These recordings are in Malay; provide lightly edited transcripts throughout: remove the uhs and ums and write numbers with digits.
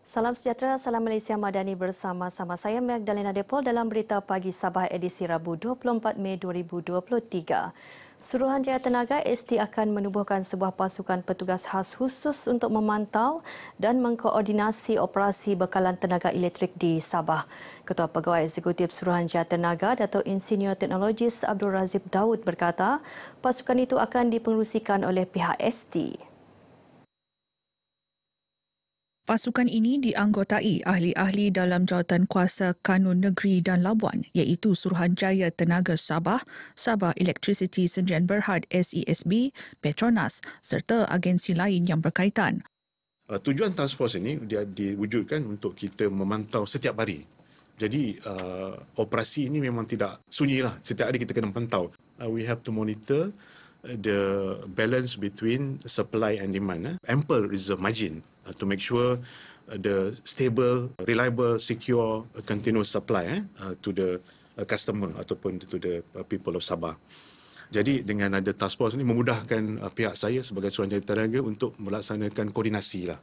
Salam sejahtera, Salam Malaysia Madani bersama-sama saya Magdalena Depol dalam Berita Pagi Sabah edisi Rabu 24 Mei 2023. Suruhanjaya Tenaga ST akan menubuhkan sebuah pasukan petugas khas khusus untuk memantau dan mengkoordinasi operasi bekalan tenaga elektrik di Sabah. Ketua Pegawai Eksekutif Suruhanjaya Tenaga, Dato' Insinyur Teknologis Abdul Razib Daud berkata, pasukan itu akan dipengerusikan oleh pihak ST. Pasukan ini dianggotai ahli-ahli dalam jawatan kuasa Kanun Negeri dan Labuan iaitu Suruhanjaya Tenaga Sabah, Sabah Electricity Sdn Bhd SESB, Petronas serta agensi lain yang berkaitan. Tujuan task force ini dia diwujudkan untuk kita memantau setiap hari. Jadi operasi ini memang tidak sunyilah. Setiap hari kita kena pantau. We have to monitor the balance between supply and demand. Ample reserve margin to make sure the stable, reliable, secure, continuous supply to the customer ataupun to the people of Sabah. Jadi dengan ada task force ini memudahkan pihak saya sebagai Suruhanjaya Tenaga untuk melaksanakan koordinasi lah.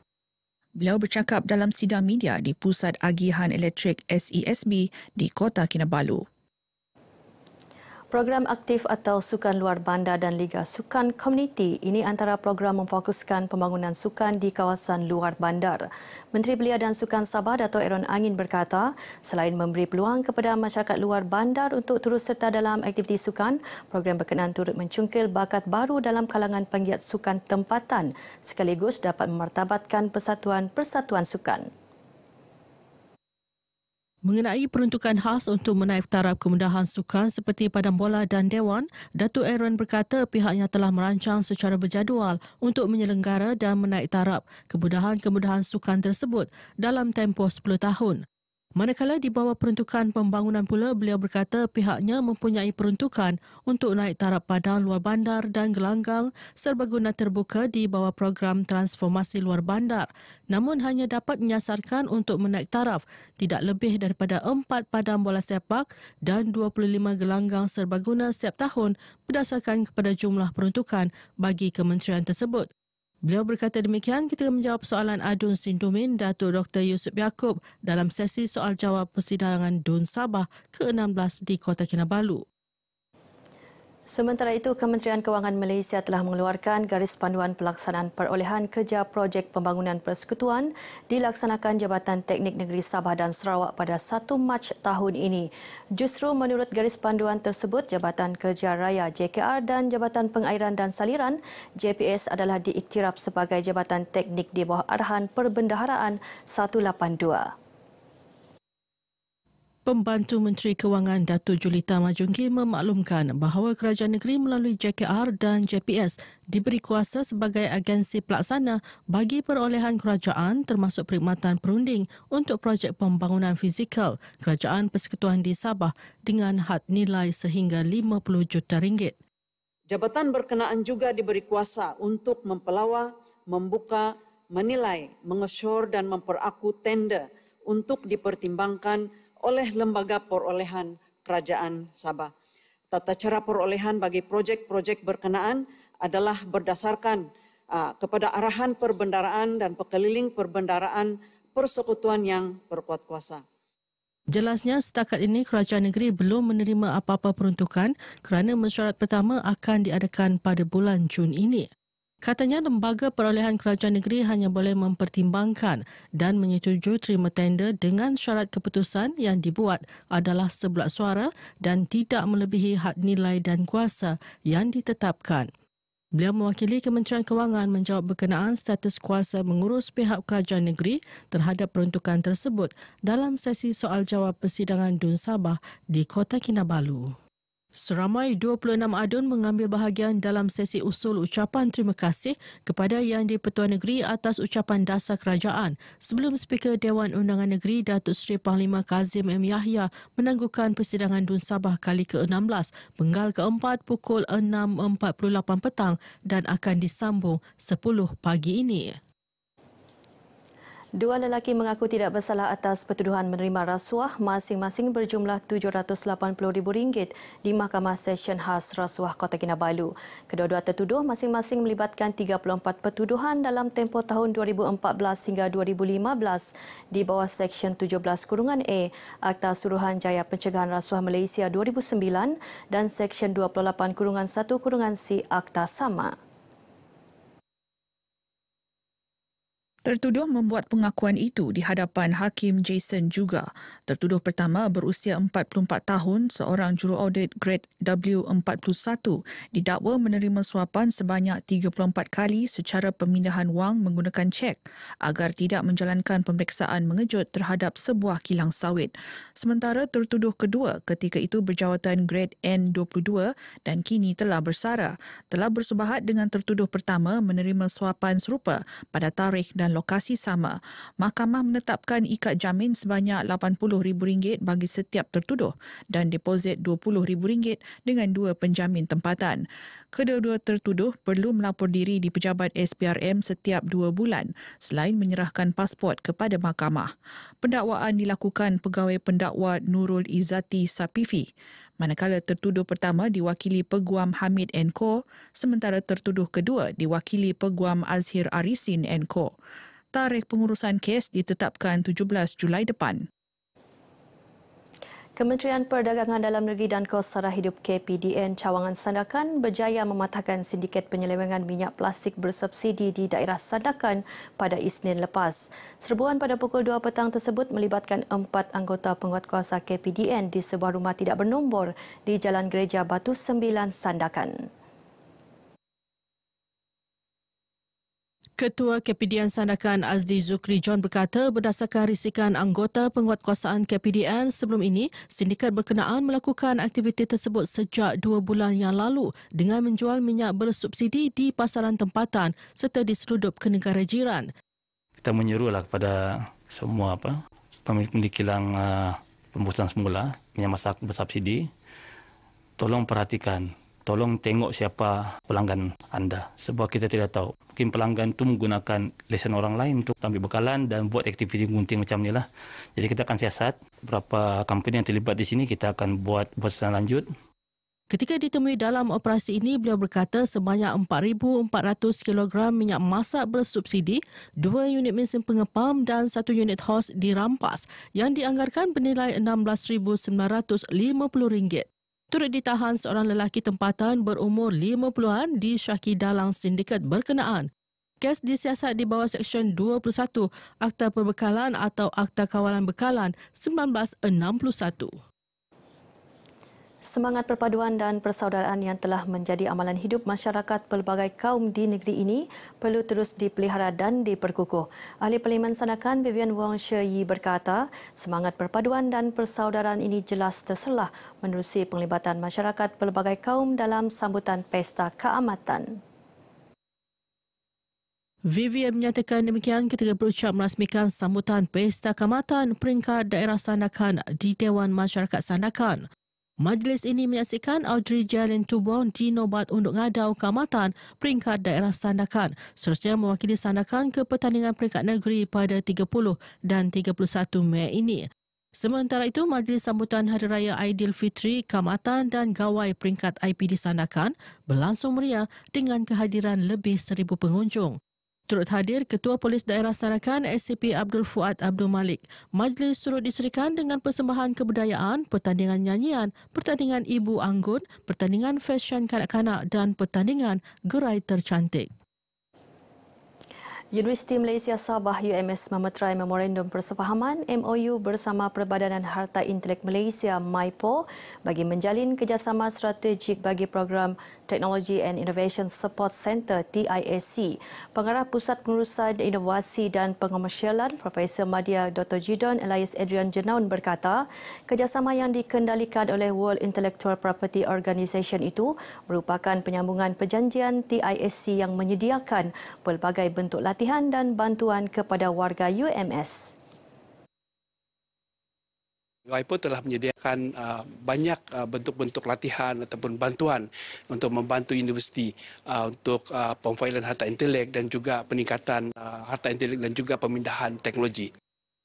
Beliau bercakap dalam sidang media di Pusat Agihan Elektrik SESB di Kota Kinabalu. Program aktif atau sukan luar bandar dan Liga Sukan Komuniti ini antara program memfokuskan pembangunan sukan di kawasan luar bandar. Menteri Belia dan Sukan Sabah Dato' Aaron Angin berkata, selain memberi peluang kepada masyarakat luar bandar untuk turut serta dalam aktiviti sukan, program berkenaan turut mencungkil bakat baru dalam kalangan penggiat sukan tempatan sekaligus dapat memartabatkan persatuan sukan. Mengenai peruntukan khas untuk menaik taraf kemudahan sukan seperti padang bola dan dewan, Datuk Aaron berkata pihaknya telah merancang secara berjadual untuk menyelenggara dan menaik taraf kemudahan-kemudahan sukan tersebut dalam tempoh 10 tahun. Manakala di bawah peruntukan pembangunan pula, beliau berkata pihaknya mempunyai peruntukan untuk naik taraf padang luar bandar dan gelanggang serbaguna terbuka di bawah program transformasi luar bandar. Namun hanya dapat menyasarkan untuk menaik taraf tidak lebih daripada 4 padang bola sepak dan 25 gelanggang serbaguna setiap tahun berdasarkan kepada jumlah peruntukan bagi kementerian tersebut. Beliau berkata demikian ketika menjawab soalan adun Sindumin Datuk Dr. Yusuf Yaakob dalam sesi soal jawab persidangan DUN Sabah ke-16 di Kota Kinabalu. Sementara itu, Kementerian Kewangan Malaysia telah mengeluarkan garis panduan pelaksanaan perolehan kerja projek pembangunan persekutuan dilaksanakan Jabatan Teknik Negeri Sabah dan Sarawak pada 1 Mac tahun ini. Justru menurut garis panduan tersebut, Jabatan Kerja Raya JKR dan Jabatan Pengairan dan Saliran JPS adalah diiktiraf sebagai Jabatan Teknik di bawah arahan Perbendaharaan 182. Pembantu Menteri Kewangan Datuk Julita Majonggi memaklumkan bahawa kerajaan negeri melalui JKR dan JPS diberi kuasa sebagai agensi pelaksana bagi perolehan kerajaan termasuk perkhidmatan perunding untuk projek pembangunan fizikal kerajaan persekutuan di Sabah dengan had nilai sehingga RM50 juta. Jabatan berkenaan juga diberi kuasa untuk mempelawa, membuka, menilai, mengesyor dan memperaku tender untuk dipertimbangkan oleh Lembaga Perolehan Kerajaan Sabah. Tata cara perolehan bagi projek-projek berkenaan adalah berdasarkan kepada arahan perbendaraan dan pekeliling perbendaraan persekutuan yang berkuat kuasa. Jelasnya setakat ini kerajaan negeri belum menerima apa-apa peruntukan kerana mesyuarat pertama akan diadakan pada bulan Jun ini. Katanya lembaga perolehan kerajaan negeri hanya boleh mempertimbangkan dan menyetujui terima tender dengan syarat keputusan yang dibuat adalah sebelah suara dan tidak melebihi had nilai dan kuasa yang ditetapkan. Beliau mewakili Kementerian Kewangan menjawab berkenaan status kuasa mengurus pihak kerajaan negeri terhadap peruntukan tersebut dalam sesi soal jawab persidangan DUN Sabah di Kota Kinabalu. Seramai 26 adun mengambil bahagian dalam sesi usul ucapan terima kasih kepada Yang di-Pertuan Negeri atas ucapan dasar kerajaan sebelum Speaker Dewan Undangan Negeri Datuk Seri Panglima Kazim M. Yahya menangguhkan persidangan DUN Sabah kali ke-16 penggal keempat pukul 6.48 petang dan akan disambung 10 pagi ini. Dua lelaki mengaku tidak bersalah atas pertuduhan menerima rasuah masing-masing berjumlah RM780,000 di Mahkamah Session Khas Rasuah Kota Kinabalu. Kedua-dua tertuduh masing-masing melibatkan 34 pertuduhan dalam tempoh tahun 2014 hingga 2015 di bawah Seksyen 17(A) Akta Suruhanjaya Pencegahan Rasuah Malaysia 2009 dan Seksyen 28(1)(C) Akta sama. Tertuduh membuat pengakuan itu di hadapan Hakim Jason juga. Tertuduh pertama berusia 44 tahun, seorang juruaudit grade W41, didakwa menerima suapan sebanyak 34 kali secara pemindahan wang menggunakan cek agar tidak menjalankan pemeriksaan mengejut terhadap sebuah kilang sawit. Sementara tertuduh kedua ketika itu berjawatan grade N22 dan kini telah bersara, telah bersubahat dengan tertuduh pertama menerima suapan serupa pada tarikh dan lokasi sama. Mahkamah menetapkan ikat jamin sebanyak RM80,000 bagi setiap tertuduh dan deposit RM20,000 dengan dua penjamin tempatan. Kedua-dua tertuduh perlu melapor diri di pejabat SPRM setiap 2 bulan selain menyerahkan pasport kepada mahkamah. Pendakwaan dilakukan pegawai pendakwa Nurul Izzati Sapifi. Manakala tertuduh pertama diwakili Peguam Hamid & Co, sementara tertuduh kedua diwakili Peguam Azhir Arisin & Co. Tarikh pengurusan kes ditetapkan 17 Julai depan. Kementerian Perdagangan Dalam Negeri dan Kos Sara Hidup KPDN Cawangan Sandakan berjaya mematahkan sindiket penyelewengan minyak plastik bersubsidi di daerah Sandakan pada Isnin lepas. Serbuan pada pukul 2 petang tersebut melibatkan 4 anggota penguatkuasa KPDN di sebuah rumah tidak bernombor di Jalan Gereja Batu 9 Sandakan. Ketua KPDN Sandakan Azdi Zukri John berkata berdasarkan risikan anggota penguatkuasaan KPDN sebelum ini, sindikat berkenaan melakukan aktiviti tersebut sejak 2 bulan yang lalu dengan menjual minyak bersubsidi di pasaran tempatan serta diseludup ke negara jiran. Kita menyerulah kepada semua pemilik kilang pembuatan semula minyak masak bersubsidi, tolong perhatikan. Tolong tengok siapa pelanggan anda. Sebab kita tidak tahu. Mungkin pelanggan itu menggunakan lesen orang lain untuk ambil bekalan dan buat aktiviti gunting macam ni lah. Jadi kita akan siasat beberapa company yang terlibat di sini. Kita akan buat secara lanjut. Ketika ditemui dalam operasi ini, beliau berkata sebanyak 4,400 kg minyak masak bersubsidi, 2 unit mesin pengepam dan 1 unit hos dirampas yang dianggarkan bernilai RM16,950. Turut ditahan seorang lelaki tempatan berumur 50-an disyaki dalam sindiket berkenaan. Kes disiasat di bawah Seksyen 21 Akta Perbekalan atau Akta Kawalan Bekalan 1961. Semangat perpaduan dan persaudaraan yang telah menjadi amalan hidup masyarakat pelbagai kaum di negeri ini perlu terus dipelihara dan diperkukuh. Ahli Parlimen Sandakan Vivian Wong She Yi berkata, semangat perpaduan dan persaudaraan ini jelas terselah menerusi penglibatan masyarakat pelbagai kaum dalam sambutan Pesta Keamatan. Vivian menyatakan demikian ketika berucap merasmikan sambutan Pesta Keamatan peringkat daerah Sandakan di Dewan Masyarakat Sandakan. Majlis ini menyaksikan Audrey Jalen Tubon dinobat untuk ngadau keamatan peringkat daerah Sandakan, seterusnya mewakili Sandakan ke pertandingan peringkat negeri pada 30 dan 31 Mei ini. Sementara itu, Majlis Sambutan Hari Raya Aidilfitri, Keamatan dan Gawai peringkat IPD Sandakan berlangsung meriah dengan kehadiran lebih 1,000 pengunjung. Turut hadir Ketua Polis Daerah Sandakan SCP Abdul Fuad Abdul Malik. Majlis turut diserikan dengan persembahan kebudayaan, pertandingan nyanyian, pertandingan ibu anggun, pertandingan fashion kanak-kanak dan pertandingan gerai tercantik. Universiti Malaysia Sabah UMS memeterai Memorandum Persefahaman MOU bersama Perbadanan Harta Intelek Malaysia MIPO bagi menjalin kerjasama strategik bagi program Technology and Innovation Support Center TISC. Pengarah Pusat Pengurusan Inovasi dan Pengomersialan Profesor Madya Dr. Jidon Elias Adrian Jenaun berkata, kerjasama yang dikendalikan oleh World Intellectual Property Organisation itu merupakan penyambungan perjanjian TISC yang menyediakan pelbagai bentuk latihan dan bantuan kepada warga UMS. YPO telah menyediakan banyak bentuk-bentuk latihan ataupun bantuan untuk membantu universiti untuk pemfailan harta intelek dan juga peningkatan harta intelek dan juga pemindahan teknologi.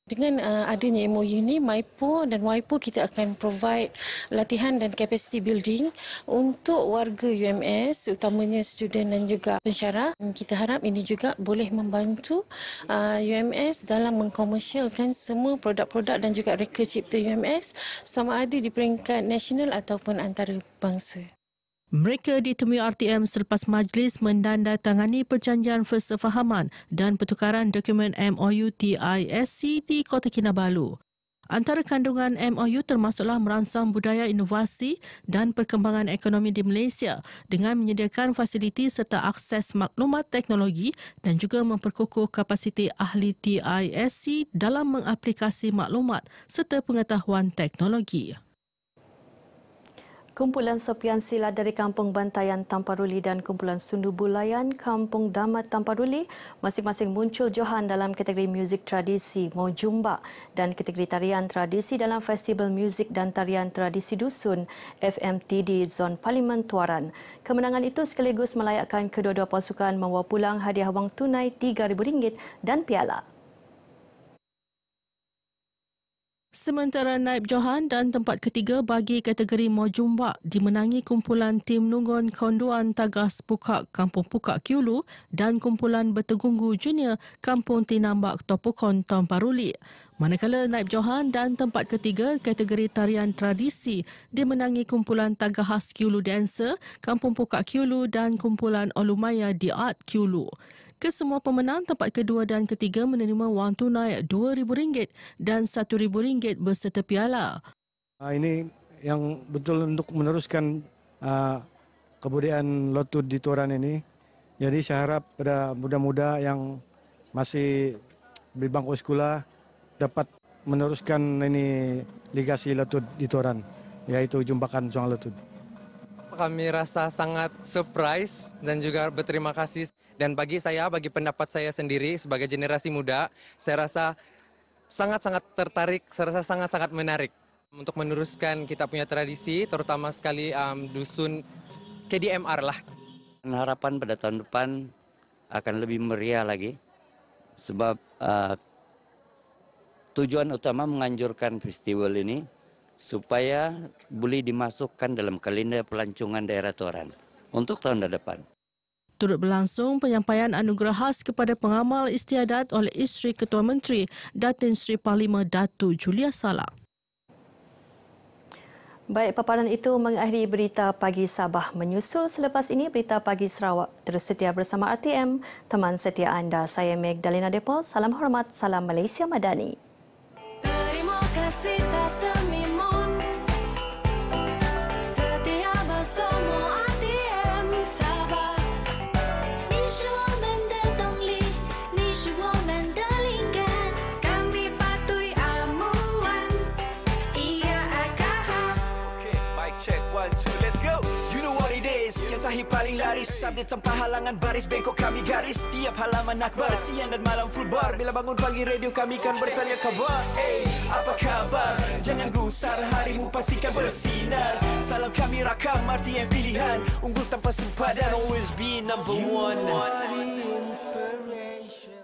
Dengan adanya MOU ini, MYPO dan YPO kita akan provide latihan dan capacity building untuk warga UMS, utamanya student dan juga pensyarah. Kita harap ini juga boleh membantu UMS dalam mengkomersialkan semua produk-produk dan juga reka cipta UMS sama ada di peringkat nasional ataupun antarabangsa. Mereka ditemui RTM selepas majlis mendandatangani perjanjian persefahaman dan pertukaran dokumen MOU TISC di Kota Kinabalu. Antara kandungan MOU termasuklah merangsang budaya inovasi dan perkembangan ekonomi di Malaysia dengan menyediakan fasiliti serta akses maklumat teknologi dan juga memperkukuh kapasiti ahli TISC dalam mengaplikasi maklumat serta pengetahuan teknologi. Kumpulan Sopian Silat dari Kampung Bantayan Tamparuli dan Kumpulan Sundu Bulayan Kampung Damat Tamparuli masing-masing muncul johan dalam kategori muzik tradisi Mojumba dan kategori tarian tradisi dalam Festival Muzik dan Tarian Tradisi Dusun FMTD Zon Parlimen Tuaran. Kemenangan itu sekaligus melayakkan kedua-dua pasukan membawa pulang hadiah wang tunai RM3,000 dan piala. Sementara naib johan dan tempat ketiga bagi kategori Mojumba dimenangi kumpulan tim Nunggon Konduan Tagas Pukak Kampung Pukak Kiulu dan kumpulan Bertegunggu Junior Kampung Tinambak Topokon Tamparuli. Manakala naib johan dan tempat ketiga kategori tarian tradisi dimenangi kumpulan Tagahas Kiulu Dancer Kampung Pukak Kiulu dan kumpulan Olumaya Di Art Kiulu. Kesemua pemenang tempat kedua dan ketiga menerima wang tunai RM2,000 dan RM1,000 berserta piala. Ini yang betul untuk meneruskan kebudayaan lotud di Tuaran ini. Jadi saya harap pada muda-muda yang masih di bangku sekolah dapat meneruskan ini legasi lotud di Tuaran, yaitu Jumbakan Suang Lotud. Kami rasa sangat surprise dan juga berterima kasih. Dan bagi saya, bagi pendapat saya sendiri sebagai generasi muda, saya rasa sangat-sangat tertarik, saya rasa sangat-sangat menarik untuk meneruskan kita punya tradisi, terutama sekali dusun KDMR lah. Harapan pada tahun depan akan lebih meriah lagi, sebab tujuan utama menganjurkan festival ini supaya boleh dimasukkan dalam kalender pelancongan daerah Tuaran untuk tahun depan. Turut berlangsung penyampaian anugerah khas kepada pengamal istiadat oleh Isteri Ketua Menteri Datin Seri Parlimen Datu Julia Salah. Baik, paparan itu mengakhiri berita pagi Sabah. Menyusul selepas ini berita pagi Sarawak. Terus setia bersama RTM, teman setia anda. Saya Magdalena Depol. Salam hormat, salam Malaysia Madani. Terima kasih tak semimon. Setia bersama RTM Sabah. 你是我们的动力，你是我们的灵感。Kami patuhi amuan. Ia akan. Okay, mic check 1 2 let's go. You know what it is. Yang sahih paling laris. Update tanpa halangan baris bengkok kami garis. Tiap halaman akbar. Siang dan malam full bar. Bila bangun pagi radio kami kan bertanya kabar. Apa kabar? Jangan gusar, harimu pastikan bersinar. Salam kami rakam RTM pilihan. Unggul tanpa sempadan. Always be number one. You are the inspiration.